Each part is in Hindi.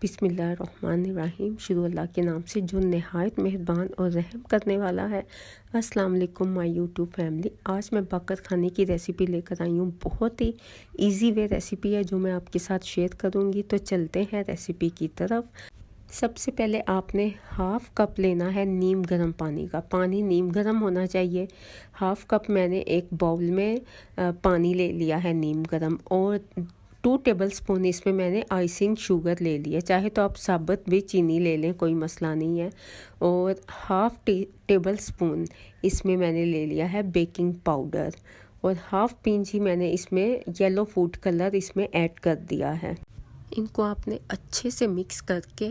बिस्मिल्लाहिर्रहमानिर्रहीम। शुरू अल्लाह के नाम से जो नहायत मेहरबान और रहम करने वाला है। अस्सलाम वालेकुम माय यूट्यूब फैमिली। आज मैं बरकत खाने की रेसिपी लेकर आई हूँ। बहुत ही इजी वे रेसिपी है जो मैं आपके साथ शेयर करूँगी। तो चलते हैं रेसिपी की तरफ। सबसे पहले आपने हाफ़ कप लेना है नीम गर्म पानी का। पानी नीम गर्म होना चाहिए। हाफ़ कप मैंने एक बाउल में पानी ले लिया है नीम गर्म, और 2 टेबल स्पून इसमें मैंने आइसिंग शुगर ले लिया। चाहे तो आप साबुत भी चीनी ले लें, कोई मसला नहीं है। और हाफ़ टेबल स्पून इसमें मैंने ले लिया है बेकिंग पाउडर, और हाफ़ पिंच ही मैंने इसमें येलो फूड कलर इसमें ऐड कर दिया है। इनको आपने अच्छे से मिक्स करके,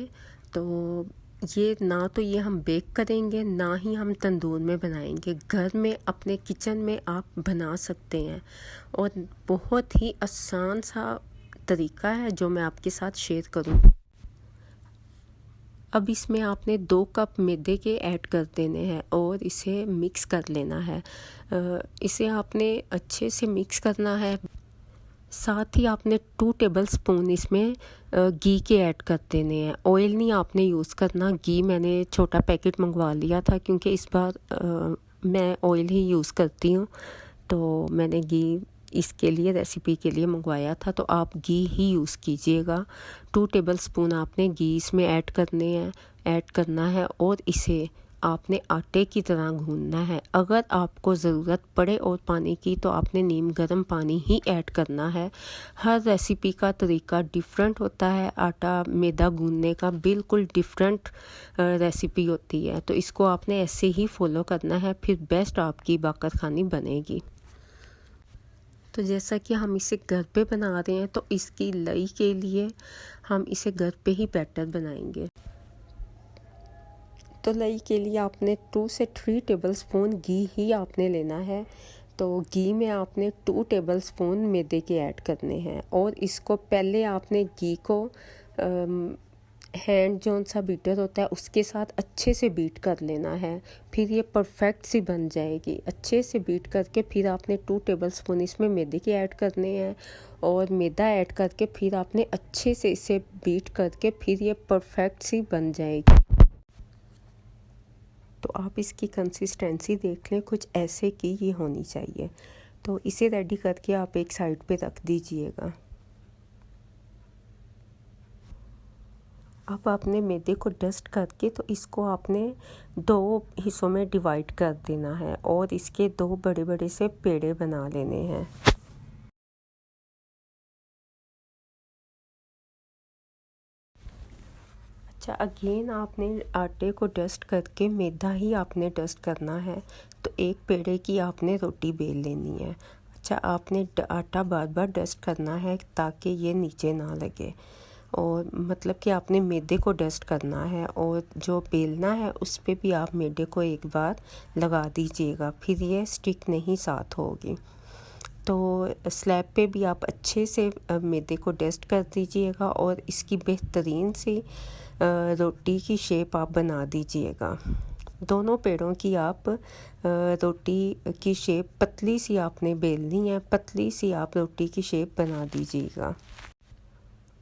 तो ये ना तो ये हम बेक करेंगे ना ही हम तंदूर में बनाएंगे। घर में अपने किचन में आप बना सकते हैं, और बहुत ही आसान सा तरीका है जो मैं आपके साथ शेयर करूँ। अब इसमें आपने 2 कप मैदे के ऐड कर देने हैं और इसे मिक्स कर लेना है। इसे आपने अच्छे से मिक्स करना है। साथ ही आपने 2 टेबल स्पून इसमें घी के ऐड कर देने हैं। ऑयल नहीं आपने यूज़ करना। घी मैंने छोटा पैकेट मंगवा लिया था, क्योंकि इस बार मैं ऑयल ही यूज़ करती हूँ, तो मैंने घी इसके लिए रेसिपी के लिए मंगवाया था। तो आप घी ही यूज़ कीजिएगा। 2 टेबल स्पून आपने घी इसमें ऐड करना है, और इसे आपने आटे की तरह गूंदना है। अगर आपको ज़रूरत पड़े और पानी की, तो आपने नीम गर्म पानी ही ऐड करना है। हर रेसिपी का तरीका डिफरेंट होता है। आटा मैदा गूंदने का बिल्कुल डिफरेंट रेसिपी होती है, तो इसको आपने ऐसे ही फॉलो करना है, फिर बेस्ट आपकी बरकत खानी बनेगी। तो जैसा कि हम इसे घर पे बना रहे हैं, तो इसकी लई के लिए हम इसे घर पे ही बैटर बनाएंगे। तो लई के लिए आपने 2 से 3 टेबल स्पून घी ही आपने लेना है। तो घी में आपने 2 टेबल स्पून मैदे के ऐड करने हैं, और इसको पहले आपने घी को हैंड जोन सा बीटर होता है उसके साथ अच्छे से बीट कर लेना है। फिर ये परफेक्ट सी बन जाएगी। अच्छे से बीट करके फिर आपने 2 टेबल स्पून इसमें मैदे के ऐड करने हैं, और मैदा ऐड करके फिर आपने अच्छे से इसे बीट करके फिर ये परफेक्ट सी बन जाएगी। तो आप इसकी कंसिस्टेंसी देख लें, कुछ ऐसे की ये होनी चाहिए। तो इसे रेडी करके आप एक साइड पे रख दीजिएगा। अब आपने मैदे को डस्ट करके, तो इसको आपने 2 हिस्सों में डिवाइड कर देना है, और इसके 2 बड़े बड़े से पेड़े बना लेने हैं। अच्छा, अगेन आपने आटे को डस्ट करके मैदा ही आपने डस्ट करना है। तो एक पेड़े की आपने रोटी बेल लेनी है। अच्छा, आपने आटा बार बार डस्ट करना है ताकि ये नीचे ना लगे, और मतलब कि आपने मैदे को डस्ट करना है, और जो बेलना है उस पे भी आप मैदे को एक बार लगा दीजिएगा, फिर ये स्टिक नहीं साथ होगी। तो स्लैब पे भी आप अच्छे से मैदे को डस्ट कर दीजिएगा, और इसकी बेहतरीन सी रोटी की शेप आप बना दीजिएगा। दोनों पेड़ों की आप रोटी की शेप पतली सी आपने बेलनी है। पतली सी आप रोटी की शेप बना दीजिएगा।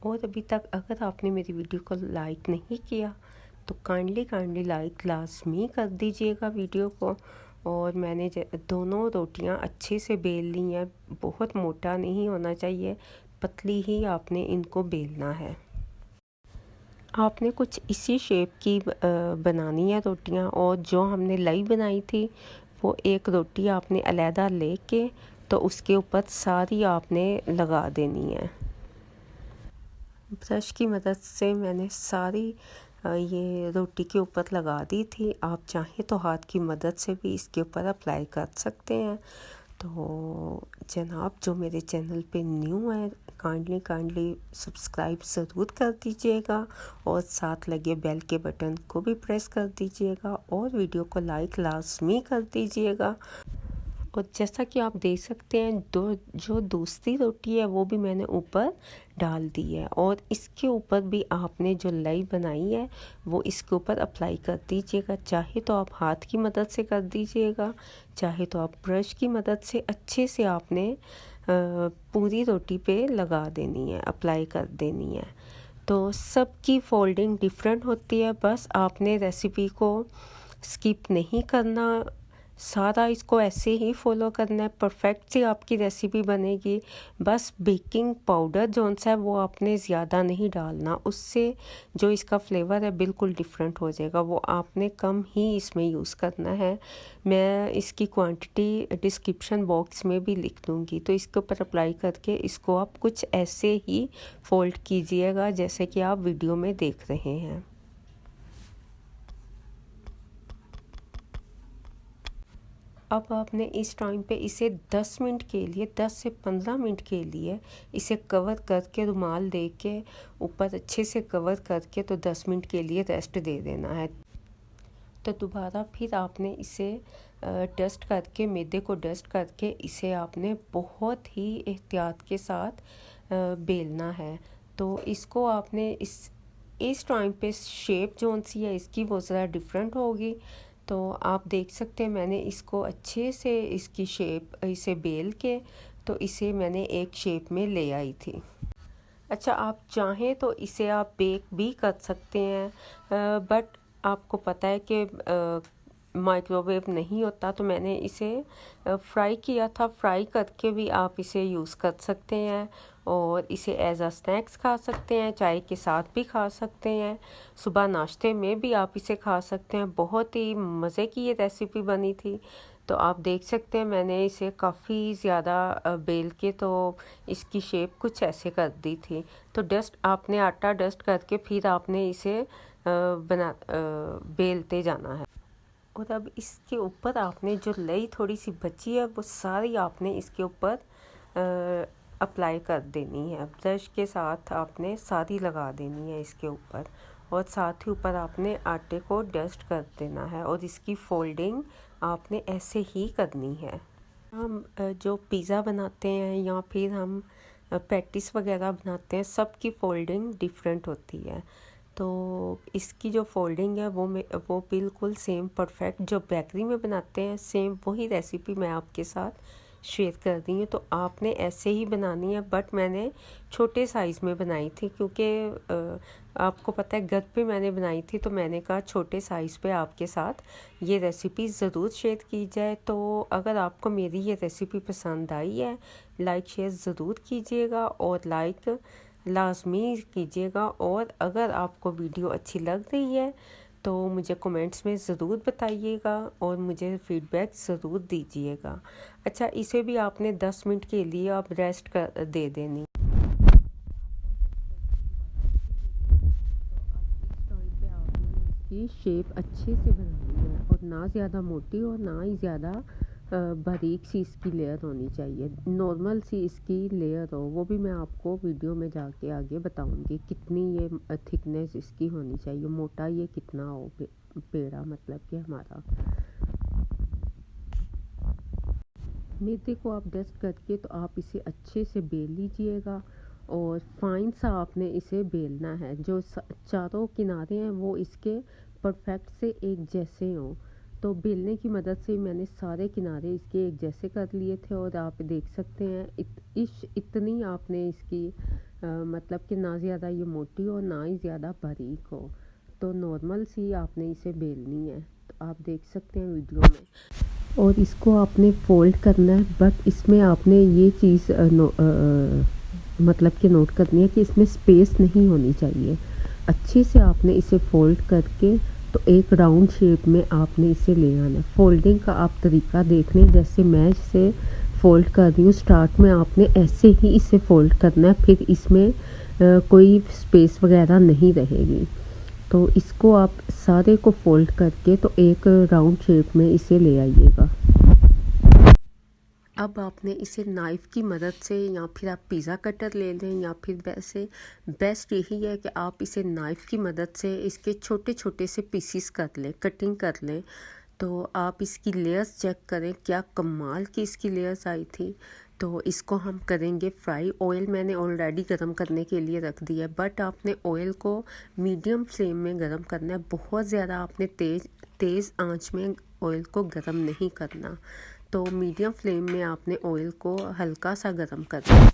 और अभी तक अगर आपने मेरी वीडियो को लाइक नहीं किया, तो काइंडली लाइक लाजमी कर दीजिएगा वीडियो को। और मैंने दोनों रोटियां अच्छे से बेल ली हैं। बहुत मोटा नहीं होना चाहिए, पतली ही आपने इनको बेलना है। आपने कुछ इसी शेप की बनानी है रोटियां। और जो हमने लई बनाई थी, वो एक रोटी आपने अलहदा लेके, तो उसके ऊपर सारी आपने लगा देनी है। ब्रश की मदद से मैंने सारी ये रोटी के ऊपर लगा दी थी। आप चाहें तो हाथ की मदद से भी इसके ऊपर अप्लाई कर सकते हैं। तो जनाब, जो मेरे चैनल पे न्यू है, काइंडली सब्सक्राइब ज़रूर कर दीजिएगा, और साथ लगे बेल के बटन को भी प्रेस कर दीजिएगा, और वीडियो को लाइक लाजमी कर दीजिएगा। और जैसा कि आप देख सकते हैं, जो दूसरी रोटी है वो भी मैंने ऊपर डाल दी है, और इसके ऊपर भी आपने जो लई बनाई है वो इसके ऊपर अप्लाई कर दीजिएगा। चाहे तो आप हाथ की मदद से कर दीजिएगा, चाहे तो आप ब्रश की मदद से अच्छे से आपने पूरी रोटी पे लगा देनी है, अप्लाई कर देनी है। तो सबकी फोल्डिंग डिफरेंट होती है, बस आपने रेसिपी को स्किप नहीं करना, सारा इसको ऐसे ही फॉलो करना है, परफेक्ट सी आपकी रेसिपी बनेगी। बस बेकिंग पाउडर जो सा है वो आपने ज़्यादा नहीं डालना, उससे जो इसका फ्लेवर है बिल्कुल डिफरेंट हो जाएगा, वो आपने कम ही इसमें यूज़ करना है। मैं इसकी क्वांटिटी डिस्क्रिप्शन बॉक्स में भी लिख दूँगी, तो इसके ऊपर अप्लाई करके इसको आप कुछ ऐसे ही फोल्ड कीजिएगा जैसे कि आप वीडियो में देख रहे हैं। अब आपने इस टाइम पे इसे 10 मिनट के लिए, 10 से 15 मिनट के लिए इसे कवर करके, रुमाल दे के ऊपर अच्छे से कवर करके तो 10 मिनट के लिए रेस्ट दे देना है। तो दोबारा फिर आपने इसे डस्ट करके, मैदे को डस्ट करके इसे आपने बहुत ही एहतियात के साथ बेलना है। तो इसको आपने इस टाइम पे शेप जोन सी है इसकी वो ज़रा डिफरेंट होगी। तो आप देख सकते हैं मैंने इसको अच्छे से इसकी शेप इसे बेल के तो इसे मैंने एक शेप में ले आई थी। अच्छा, आप चाहें तो इसे आप बेक भी कर सकते हैं, बट आपको पता है कि माइक्रोवेव नहीं होता, तो मैंने इसे फ्राई किया था। फ्राई करके भी आप इसे यूज़ कर सकते हैं और इसे एज अ स्नैक्स खा सकते हैं, चाय के साथ भी खा सकते हैं, सुबह नाश्ते में भी आप इसे खा सकते हैं। बहुत ही मज़े की ये रेसिपी बनी थी। तो आप देख सकते हैं मैंने इसे काफ़ी ज़्यादा बेल के तो इसकी शेप कुछ ऐसे कर दी थी। तो डस्ट आपने आटा डस्ट करके फिर आपने इसे बेलते जाना है। और अब इसके ऊपर आपने जो लई थोड़ी सी बची है वो सारी आपने इसके ऊपर अप्लाई कर देनी है। ब्रश के साथ आपने सारी लगा देनी है इसके ऊपर, और साथ ही ऊपर आपने आटे को डस्ट कर देना है और इसकी फोल्डिंग आपने ऐसे ही करनी है। हम जो पिज़्ज़ा बनाते हैं या फिर हम पैटिस वगैरह बनाते हैं, सबकी फोल्डिंग डिफरेंट होती है। तो इसकी जो फोल्डिंग है वो बिल्कुल सेम परफेक्ट जो बेकरी में बनाते हैं, सेम वही रेसिपी मैं आपके साथ शेयर कर रही हूँ। तो आपने ऐसे ही बनानी है, बट मैंने छोटे साइज़ में बनाई थी क्योंकि आपको पता है घर पे मैंने बनाई थी, तो मैंने कहा छोटे साइज़ पे आपके साथ ये रेसिपी ज़रूर शेयर की जाए। तो अगर आपको मेरी ये रेसिपी पसंद आई है, लाइक शेयर ज़रूर कीजिएगा और लाइक लाजमी कीजिएगा। और अगर आपको वीडियो अच्छी लग रही है तो मुझे कमेंट्स में ज़रूर बताइएगा और मुझे फीडबैक ज़रूर दीजिएगा। अच्छा, इसे भी आपने 10 मिनट के लिए आप रेस्ट कर दे देनी। की शेप अच्छे से बनानी है और ना ज़्यादा मोटी और ना ही ज़्यादा बारीक सी इसकी लेयर होनी चाहिए, नॉर्मल सी इसकी लेयर हो। वो भी मैं आपको वीडियो में जाके आगे बताऊंगी कितनी ये थिकनेस इसकी होनी चाहिए, मोटा ये कितना हो पेड़ा, मतलब कि हमारा। मैदे को आप डस्ट करके तो आप इसे अच्छे से बेल लीजिएगा और फाइन सा आपने इसे बेलना है। जो चारों किनारे हैं वो इसके परफेक्ट से एक जैसे हों। तो बेलने की मदद से मैंने सारे किनारे इसके एक जैसे कर लिए थे और आप देख सकते हैं इतनी आपने इसकी मतलब कि ना ज़्यादा ये मोटी हो ना ही ज़्यादा बारीक हो, तो नॉर्मल सी आपने इसे बेलनी है। तो आप देख सकते हैं वीडियो में। और इसको आपने फोल्ड करना है, बट इसमें आपने ये चीज़ मतलब कि नोट करनी है कि इसमें स्पेस नहीं होनी चाहिए। अच्छे से आपने इसे फोल्ड करके तो एक राउंड शेप में आपने इसे ले आना है। फोल्डिंग का आप तरीका देख लें, जैसे मैं इसे फ़ोल्ड कर रही हूँ स्टार्ट में, आपने ऐसे ही इसे फ़ोल्ड करना है, फिर इसमें कोई स्पेस वगैरह नहीं रहेगी। तो इसको आप सारे को फ़ोल्ड करके तो एक राउंड शेप में इसे ले आइएगा। अब आपने इसे नाइफ़ की मदद से, या फिर आप पिज़्ज़ा कटर ले लें, या फिर वैसे बेस्ट यही है कि आप इसे नाइफ़ की मदद से इसके छोटे छोटे से पीसीस कर लें, कटिंग कर लें। तो आप इसकी लेयर्स चेक करें, क्या कमाल की इसकी लेयर्स आई थी। तो इसको हम करेंगे फ्राई। ऑयल मैंने ऑलरेडी गर्म करने के लिए रख दिया है, बट आपने ऑयल को मीडियम फ्लेम में गर्म करना है। बहुत ज़्यादा आपने तेज़ आंच में ऑयल को गर्म नहीं करना, तो मीडियम फ्लेम में आपने ऑयल को हल्का सा गर्म करना है।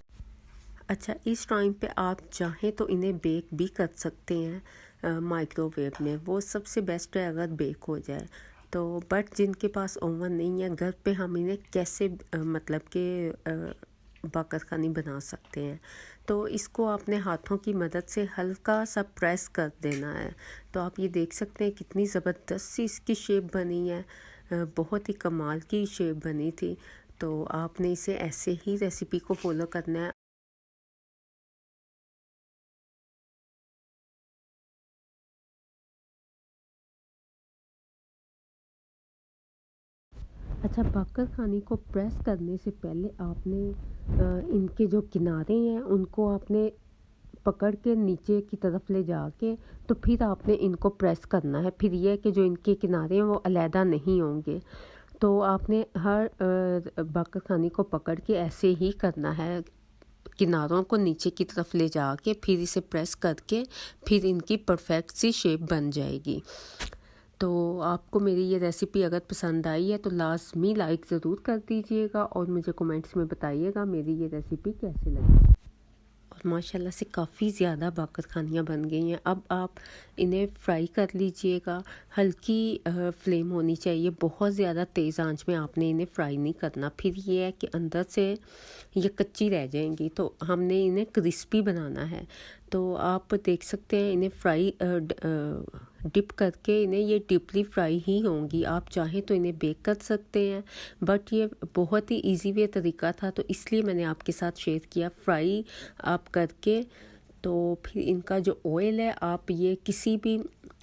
अच्छा, इस टाइम पे आप चाहें तो इन्हें बेक भी कर सकते हैं माइक्रोवेव में, वो सबसे बेस्ट है अगर बेक हो जाए तो। बट जिनके पास ओवन नहीं है घर पे, हम इन्हें कैसे मतलब कि बाकरखानी बना सकते हैं। तो इसको अपने हाथों की मदद से हल्का सा प्रेस कर देना है। तो आप ये देख सकते हैं कितनी ज़बरदस्त सी इसकी शेप बनी है, बहुत ही कमाल की शेप बनी थी। तो आपने इसे ऐसे ही रेसिपी को फॉलो करना है। अच्छा, बाकर खाने को प्रेस करने से पहले आपने इनके जो किनारे हैं उनको आपने पकड़ के नीचे की तरफ ले जाके तो फिर आपने इनको प्रेस करना है। फिर ये है कि जो इनके किनारे हैं वो अलहदा नहीं होंगे। तो आपने हर बाकर खाने को पकड़ के ऐसे ही करना है, किनारों को नीचे की तरफ ले जाके फिर इसे प्रेस करके फिर इनकी परफेक्ट सी शेप बन जाएगी। तो आपको मेरी ये रेसिपी अगर पसंद आई है तो लाजमी लाइक ज़रूर कर दीजिएगा और मुझे कमेंट्स में बताइएगा मेरी ये रेसिपी कैसे लगी। और माशाल्लाह से काफ़ी ज़्यादा बाकरखानियाँ बन गई हैं। अब आप इन्हें फ्राई कर लीजिएगा, हल्की फ्लेम होनी चाहिए, बहुत ज़्यादा तेज़ आंच में आपने इन्हें फ्राई नहीं करना, फिर ये है कि अंदर से ये कच्ची रह जाएंगी। तो हमने इन्हें क्रिस्पी बनाना है। तो आप देख सकते हैं इन्हें फ्राई डिप करके इन्हें ये डीपली फ्राई ही होंगी। आप चाहें तो इन्हें बेक कर सकते हैं, बट ये बहुत ही इजी वे तरीका था तो इसलिए मैंने आपके साथ शेयर किया। फ्राई आप करके तो फिर इनका जो ऑयल है आप ये किसी भी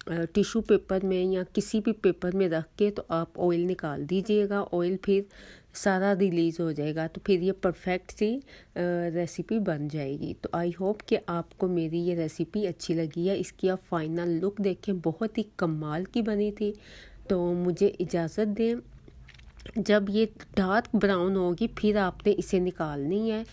टिश्यू पेपर में या किसी भी पेपर में रख के तो आप ऑयल निकाल दीजिएगा। ऑयल फिर सारा रिलीज़ हो जाएगा तो फिर ये परफेक्ट सी रेसिपी बन जाएगी। तो आई होप कि आपको मेरी ये रेसिपी अच्छी लगी है। इसकी आप फाइनल लुक देखें, बहुत ही कमाल की बनी थी। तो मुझे इजाज़त दें, जब ये डार्क ब्राउन होगी फिर आपने इसे निकालनी है।